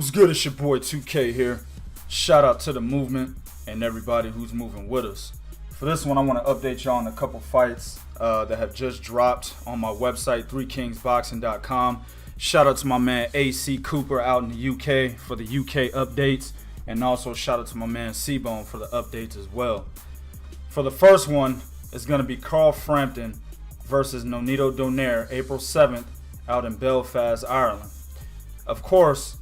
What's good? It's your boy 2K here. Shout out to the movement and everybody who's moving with us. For this one, I want to update y'all on a couple fights that have just dropped on my website, 3kingsboxing.com. Shout out to my man AC Cooper out in the UK for the UK updates. And also shout out to my man C-Bone for the updates as well. For the first one, it's going to be Carl Frampton versus Nonito Donaire, April 7th out in Belfast, Ireland. Of course,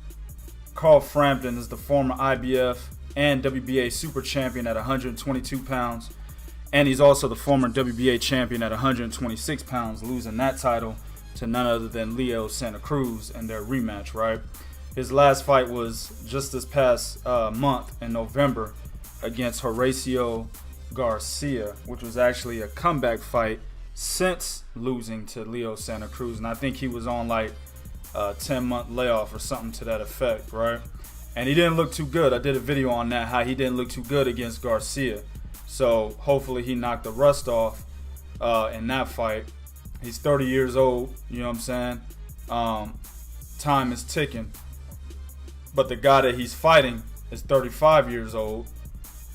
Carl Frampton is the former IBF and WBA super champion at 122 pounds. And he's also the former WBA champion at 126 pounds, losing that title to none other than Leo Santa Cruz in their rematch, right? His last fight was just this past month in November against Horacio Garcia, which was actually a comeback fight since losing to Leo Santa Cruz. And I think he was on like a 10-month layoff or something to that effect, right? And he didn't look too good. I did a video on that, how he didn't look too good against Garcia. So hopefully he knocked the rust off in that fight. He's 30 years old, you know what I'm saying? Time is ticking. But the guy that he's fighting is 35 years old,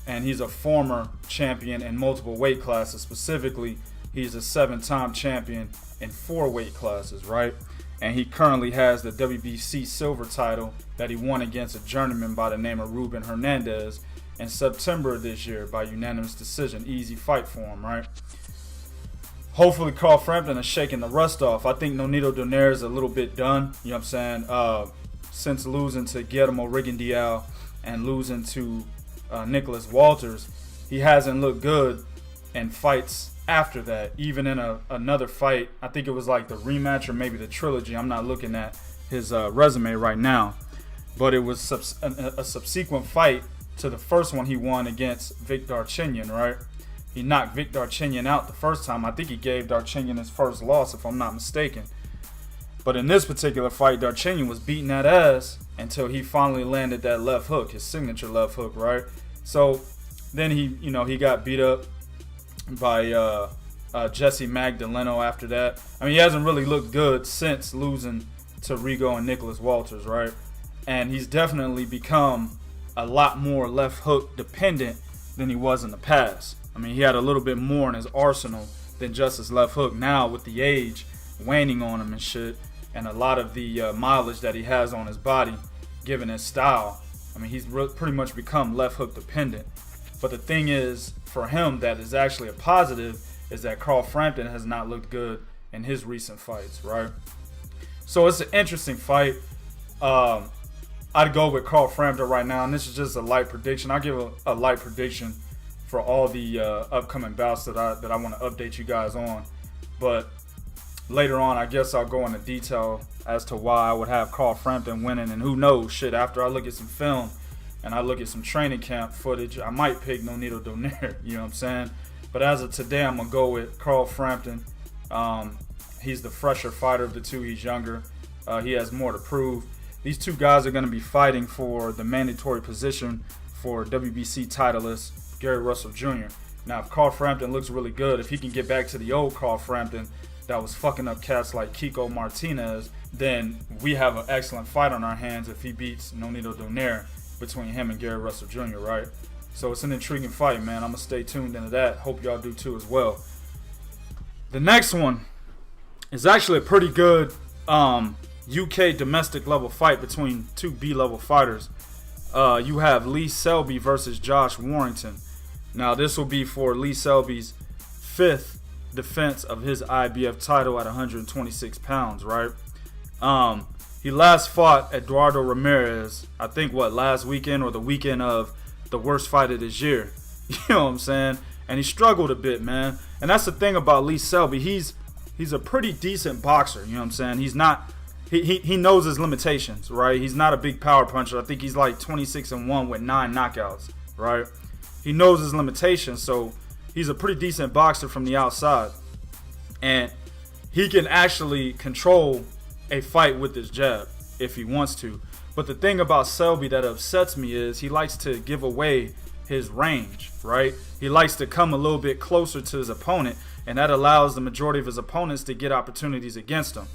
and he's a former champion in multiple weight classes. Specifically, he's a 7-time champion in 4 weight classes, right? And he currently has the WBC silver title that he won against a journeyman by the name of Ruben Hernandez in September of this year by unanimous decision. Easy fight for him, right? Hopefully Carl Frampton is shaking the rust off. I think Nonito Donaire is a little bit done, you know what I'm saying? Since losing to Guillermo Rigondeaux and losing to Nicholas Walters, he hasn't looked good in fights after that. Even in another fight, I think it was like the rematch or maybe the trilogy. I'm not looking at his resume right now, but it was a subsequent fight to the first one he won against Vic Darchinyan, right? He knocked Vic Darchinyan out the first time. I think he gave Darchinyan his first loss, if I'm not mistaken. But in this particular fight, Darchinyan was beating that ass until he finally landed that left hook, his signature left hook, right? So then he got beat up by Jesse Magdaleno after that. I mean, he hasn't really looked good since losing to Rigo and Nicholas Walters, right? And he's definitely become a lot more left hook dependent than he was in the past. I mean, he had a little bit more in his arsenal than just his left hook. Now, with the age waning on him and shit, and a lot of the mileage that he has on his body, given his style, I mean, he's pretty much become left hook dependent. But the thing is, for him, that is actually a positive, is that Carl Frampton has not looked good in his recent fights, right? So it's an interesting fight. I'd go with Carl Frampton right now, and this is just a light prediction. I'll give a light prediction for all the upcoming bouts that I want to update you guys on. But later on, I guess I'll go into detail as to why I would have Carl Frampton winning, and who knows, shit, after I look at some film and I look at some training camp footage, I might pick Nonito Donaire, you know what I'm saying? But as of today, I'm going to go with Carl Frampton. He's the fresher fighter of the two. He's younger. He has more to prove. These two guys are going to be fighting for the mandatory position for WBC titleist Gary Russell Jr. Now, if Carl Frampton looks really good, if he can get back to the old Carl Frampton that was fucking up cats like Kiko Martinez, then we have an excellent fight on our hands if he beats Nonito Donaire between him and Gary Russell Jr., right? So it's an intriguing fight, man. I'm going to stay tuned into that. Hope y'all do too as well. The next one is actually a pretty good UK domestic level fight between two B-level fighters. You have Lee Selby versus Josh Warrington. Now, this will be for Lee Selby's 5th defense of his IBF title at 126 pounds, right? He last fought Eduardo Ramirez, I think, last weekend or the weekend of the worst fight of this year. You know what I'm saying? And he struggled a bit, man. And that's the thing about Lee Selby. He's a pretty decent boxer, you know what I'm saying? He's not, he knows his limitations, right? He's not a big power puncher. I think he's like 26-1 with 9 knockouts, right? He knows his limitations, so he's a pretty decent boxer from the outside. And he can actually control a fight with his jab if he wants to. But the thing about Selby that upsets me is he likes to give away his range, right? He likes to come a little bit closer to his opponent, and that allows the majority of his opponents to get opportunities against him.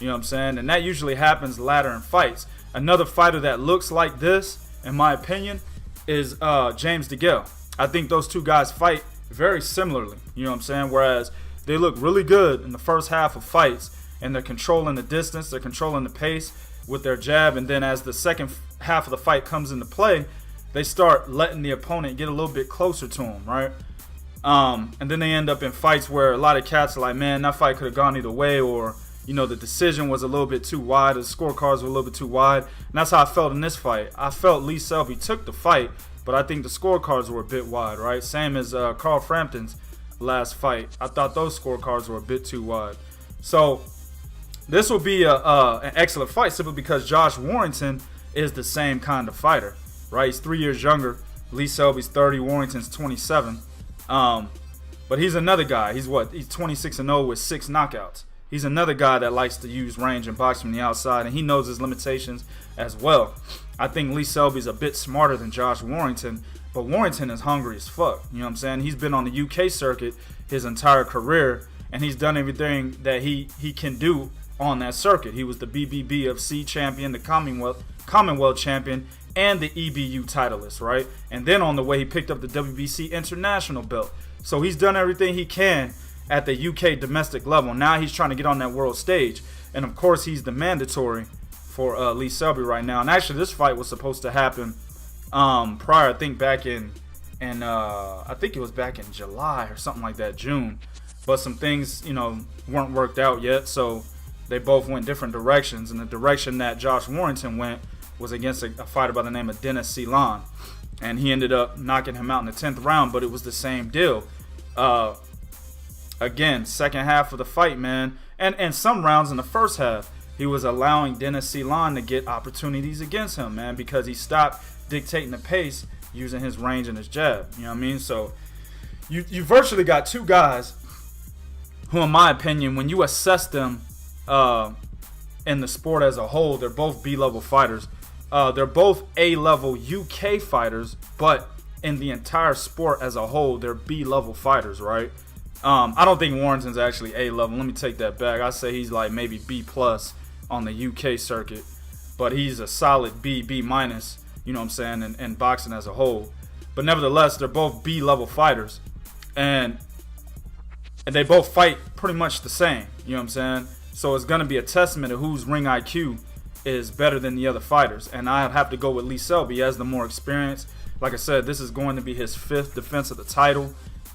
You know what I'm saying? And that usually happens later in fights. Another fighter that looks like this, in my opinion, is James DeGale. I think those two guys fight very similarly. You know what I'm saying? Whereas they look really good in the first half of fights, and they're controlling the distance, they're controlling the pace with their jab, and then as the second half of the fight comes into play, they start letting the opponent get a little bit closer to them, right? And then they end up in fights where a lot of cats are like, man, that fight could have gone either way, or, you know, the decision was a little bit too wide, the scorecards were a little bit too wide. And that's how I felt in this fight. I felt Lee Selby took the fight, but I think the scorecards were a bit wide, right? Same as Carl Frampton's last fight. I thought those scorecards were a bit too wide. So this will be an excellent fight simply because Josh Warrington is the same kind of fighter, right? He's 3 years younger. Lee Selby's 30, Warrington's 27. But he's another guy. He's 26-0 with 6 knockouts. He's another guy that likes to use range and box from the outside, and he knows his limitations as well. I think Lee Selby's a bit smarter than Josh Warrington, but Warrington is hungry as fuck. You know what I'm saying? He's been on the UK circuit his entire career, and he's done everything that he can do on that circuit. He was the BBBFC champion, the Commonwealth champion, and the EBU titleist, right? And then on the way, he picked up the WBC international belt. So he's done everything he can at the UK domestic level. Now he's trying to get on that world stage. And of course, he's the mandatory for Lee Selby right now. And actually, this fight was supposed to happen prior, I think back in I think it was back in July or something like that, June. But some things, you know, weren't worked out yet. So they both went different directions. And the direction that Josh Warrington went was against a fighter by the name of Dennis Ceylon. And he ended up knocking him out in the 10th round, but it was the same deal. Again, second half of the fight, man, and some rounds in the first half, he was allowing Dennis Ceylon to get opportunities against him, man, because he stopped dictating the pace using his range and his jab. You know what I mean? So you virtually got two guys who, in my opinion, when you assess them in the sport as a whole, they're both B-level fighters. They're both A-level UK fighters, but in the entire sport as a whole, they're B-level fighters, right? I don't think Warrington's actually A-level. Let me take that back. I say he's like maybe B+ on the UK circuit, but he's a solid B, B-, you know what I'm saying, in boxing as a whole. But nevertheless, they're both B-level fighters, and they both fight pretty much the same, you know what I'm saying? So it's going to be a testament of whose ring IQ is better than the other fighters, and I have to go with Lee Selby. He has the more experience. Like I said, this is going to be his 5th defense of the title,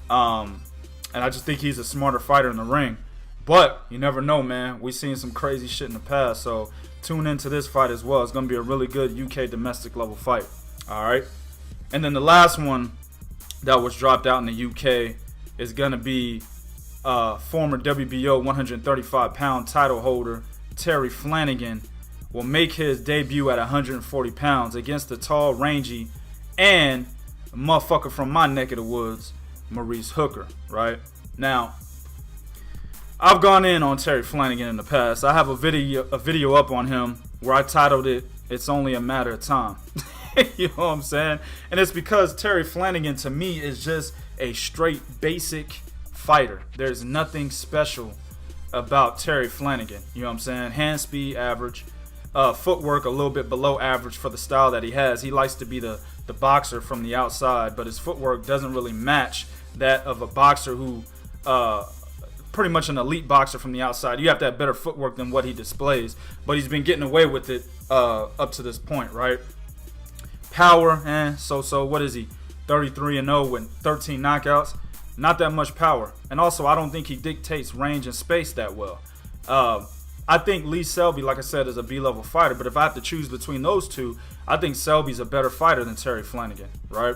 and I just think he's a smarter fighter in the ring. But you never know, man. We've seen some crazy shit in the past, so tune into this fight as well. It's going to be a really good UK domestic level fight. All right, and then the last one that was dropped out in the UK is going to be former WBO 135-pound title holder Terry Flanagan will make his debut at 140 pounds against the tall, rangy, and a motherfucker from my neck of the woods, Maurice Hooker, right? Now, I've gone in on Terry Flanagan in the past. I have a video up on him where I titled it, "It's Only a Matter of Time." You know what I'm saying? And it's because Terry Flanagan, to me, is just a straight basic fighter. There's nothing special about Terry Flanagan. You know what I'm saying? Hand speed, average. Footwork a little bit below average for the style that he has. He likes to be the boxer from the outside, but his footwork doesn't really match that of a boxer who, pretty much an elite boxer from the outside. You have to have better footwork than what he displays, but he's been getting away with it up to this point, right? Power, so. What is he? 33-0 with 13 knockouts. Not that much power. And also, I don't think he dictates range and space that well. I think Lee Selby, like I said, is a B-level fighter, but if I have to choose between those two, I think Selby's a better fighter than Terry Flanagan, right?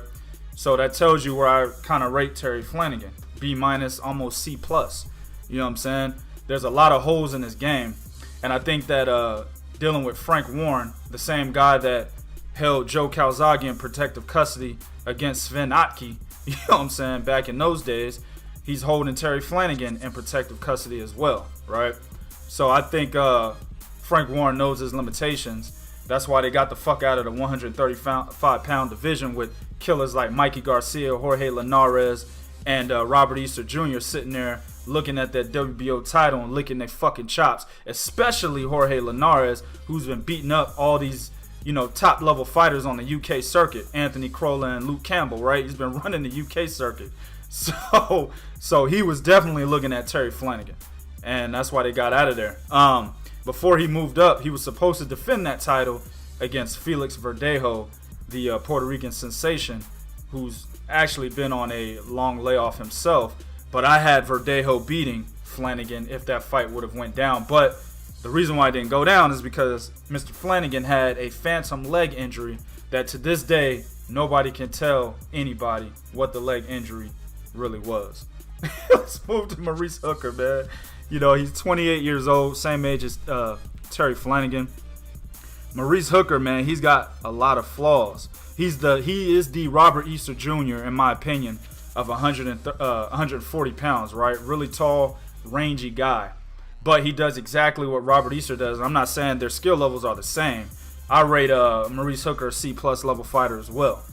So that tells you where I kind of rate Terry Flanagan. B-, almost C+. You know what I'm saying? There's a lot of holes in his game, and I think that dealing with Frank Warren, the same guy that held Joe Calzaghe in protective custody against Sven Otke, you know what I'm saying, back in those days, he's holding Terry Flanagan in protective custody as well, right? So I think Frank Warren knows his limitations. That's why they got the fuck out of the 135-pound division with killers like Mikey Garcia, Jorge Linares, and Robert Easter Jr. sitting there looking at that WBO title and licking their fucking chops, especially Jorge Linares, who's been beating up all these, you know, top level fighters on the UK circuit, Anthony Crolla and Luke Campbell, right? He's been running the UK circuit. So he was definitely looking at Terry Flanagan, and that's why they got out of there. Before he moved up, he was supposed to defend that title against Felix Verdejo, the Puerto Rican sensation, who's actually been on a long layoff himself. But I had Verdejo beating Flanagan if that fight would have went down. But the reason why it didn't go down is because Mr. Flanagan had a phantom leg injury that to this day, nobody can tell anybody what the leg injury really was. Let's move to Maurice Hooker, man. You know, he's 28 years old, same age as Terry Flanagan. Maurice Hooker, man, he's got a lot of flaws. He is the Robert Easter Jr., in my opinion, of 140 pounds, right? Really tall, rangy guy. But he does exactly what Robert Easter does. I'm not saying their skill levels are the same. I rate Maurice Hooker a C-plus level fighter as well.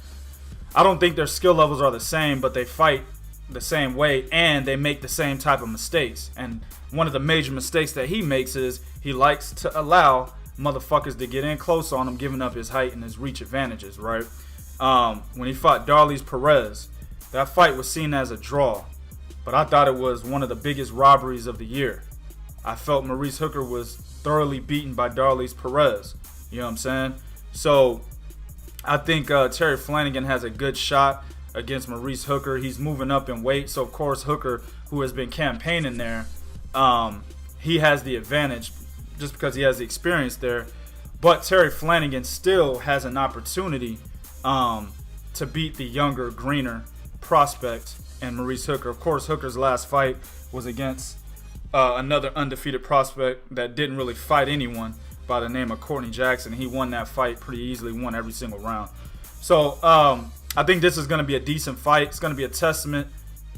I don't think their skill levels are the same, but they fight the same way and they make the same type of mistakes. And one of the major mistakes that he makes is he likes to allow motherfuckers to get in close on him, giving up his height and his reach advantages, right? When he fought Darlys Perez, that fight was seen as a draw, but I thought it was one of the biggest robberies of the year. I felt Maurice Hooker was thoroughly beaten by Darlys Perez. You know what I'm saying? So I think Terry Flanagan has a good shot against Maurice Hooker. He's moving up in weight, so of course Hooker, who has been campaigning there, he has the advantage just because he has the experience there. But Terry Flanagan still has an opportunity to beat the younger, greener prospect and Maurice Hooker. Of course, Hooker's last fight was against another undefeated prospect that didn't really fight anyone by the name of Courtney Jackson. He won that fight pretty easily, won every single round. So I think this is going to be a decent fight. It's going to be a testament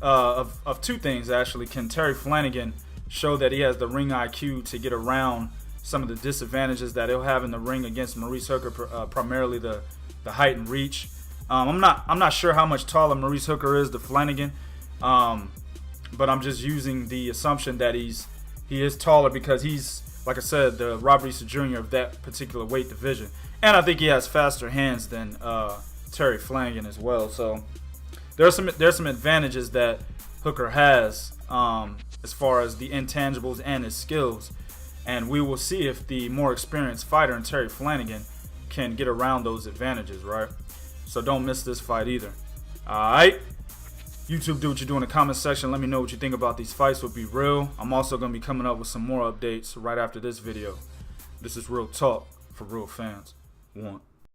of two things, actually. Can Terry Flanagan show that he has the ring IQ to get around some of the disadvantages that he'll have in the ring against Maurice Hooker, primarily the height and reach. I'm not sure how much taller Maurice Hooker is to Flanagan, but I'm just using the assumption that he is taller because he's, like I said, the Robert Easter Jr. of that particular weight division, and I think he has faster hands than Terry Flanagan as well. So there's some advantages that Hooker has as far as the intangibles and his skills, and we will see if the more experienced fighter in Terry Flanagan can get around those advantages, right? So don't miss this fight either. Alright? YouTube, do what you do in the comment section. Let me know what you think about these fights with Be Real. I'm also going to be coming up with some more updates right after this video. This is Real Talk for real fans. 1.